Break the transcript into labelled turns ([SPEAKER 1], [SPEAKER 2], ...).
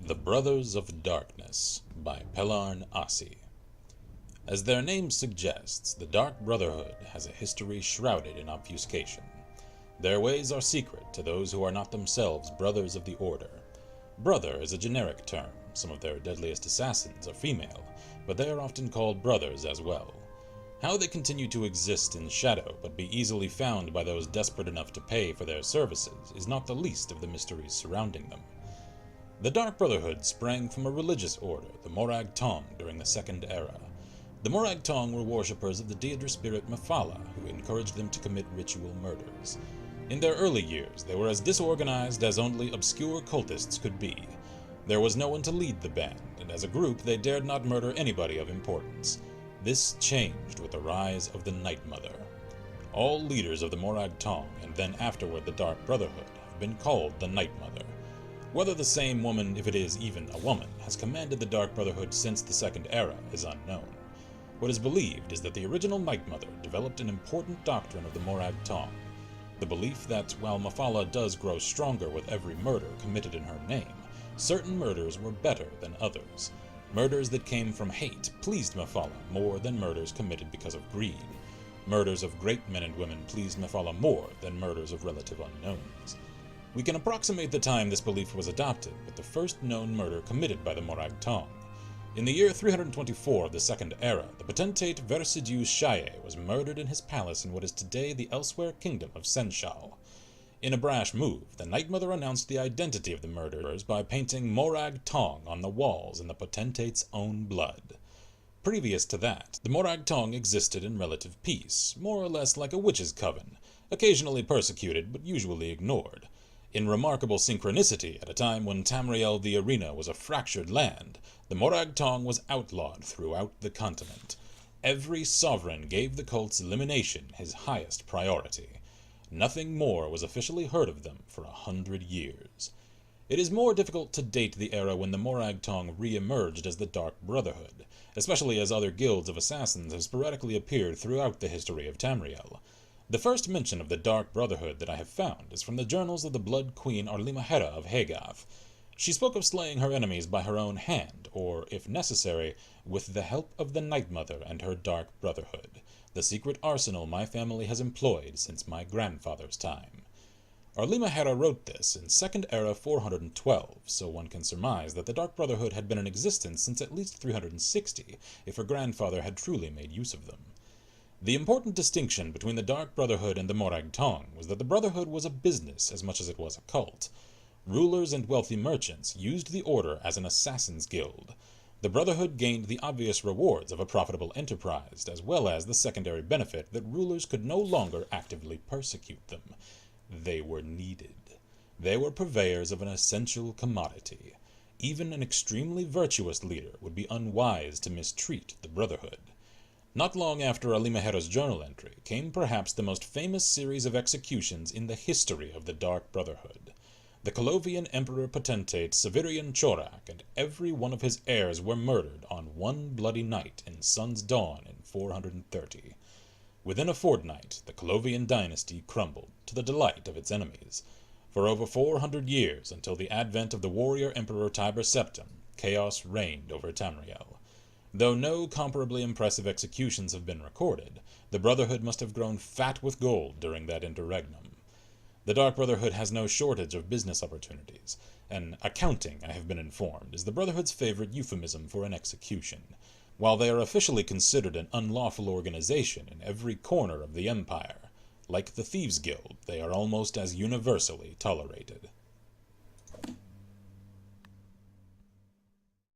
[SPEAKER 1] The Brothers of Darkness by Pelarn Asi. As their name suggests, the Dark Brotherhood has a history shrouded in obfuscation. Their ways are secret to those who are not themselves brothers of the Order. Brother is a generic term. Some of their deadliest assassins are female, but they are often called brothers as well. How they continue to exist in shadow but be easily found by those desperate enough to pay for their services is not the least of the mysteries surrounding them. The Dark Brotherhood sprang from a religious order, the Morag Tong, during the Second Era. The Morag Tong were worshippers of the Daedra spirit Mephala, who encouraged them to commit ritual murders. In their early years, they were as disorganized as only obscure cultists could be. There was no one to lead the band, and as a group they dared not murder anybody of importance. This changed with the rise of the Night Mother. All leaders of the Morag Tong, and then afterward the Dark Brotherhood, have been called the Night Mother. Whether the same woman, if it is even a woman, has commanded the Dark Brotherhood since the Second Era is unknown. What is believed is that the original Night Mother developed an important doctrine of the Morag Tong, the belief that while Mephala does grow stronger with every murder committed in her name, certain murders were better than others. Murders that came from hate pleased Mephala more than murders committed because of greed. Murders of great men and women pleased Mephala more than murders of relative unknowns. We can approximate the time this belief was adopted with the first known murder committed by the Morag Tong. In the year 324 of the Second Era, the potentate Versidiu Shaye was murdered in his palace in what is today the elsewhere kingdom of Senshal. In a brash move, the Night Mother announced the identity of the murderers by painting Morag Tong on the walls in the potentate's own blood. Previous to that, the Morag Tong existed in relative peace, more or less like a witch's coven, occasionally persecuted but usually ignored. In remarkable synchronicity, at a time when Tamriel the Arena was a fractured land, the Morag Tong was outlawed throughout the continent. Every sovereign gave the cult's elimination his highest priority. Nothing more was officially heard of them for 100 years. It is more difficult to date the era when the Morag Tong re-emerged as the Dark Brotherhood, especially as other guilds of assassins have sporadically appeared throughout the history of Tamriel. The first mention of the Dark Brotherhood that I have found is from the journals of the Blood Queen Arlimahera of Hegath. She spoke of slaying her enemies by her own hand, or, if necessary, with the help of the Night Mother and her Dark Brotherhood, the secret arsenal my family has employed since my grandfather's time. Arlimahera wrote this in Second Era 412, so one can surmise that the Dark Brotherhood had been in existence since at least 360, if her grandfather had truly made use of them. The important distinction between the Dark Brotherhood and the Morag Tong was that the Brotherhood was a business as much as it was a cult. Rulers and wealthy merchants used the order as an assassin's guild. The Brotherhood gained the obvious rewards of a profitable enterprise, as well as the secondary benefit that rulers could no longer actively persecute them. They were needed. They were purveyors of an essential commodity. Even an extremely virtuous leader would be unwise to mistreat the Brotherhood. Not long after Arlimahera's journal entry came perhaps the most famous series of executions in the history of the Dark Brotherhood. The Colovian Emperor Potentate Severian Chorak and every one of his heirs were murdered on one bloody night in Sun's Dawn in 430. Within a fortnight, the Colovian dynasty crumbled, to the delight of its enemies. For over 400 years, until the advent of the warrior Emperor Tiber Septim, chaos reigned over Tamriel. Though no comparably impressive executions have been recorded, the Brotherhood must have grown fat with gold during that interregnum. The Dark Brotherhood has no shortage of business opportunities, and accounting, I have been informed, is the Brotherhood's favorite euphemism for an execution. While they are officially considered an unlawful organization in every corner of the Empire, like the Thieves' Guild, they are almost as universally tolerated.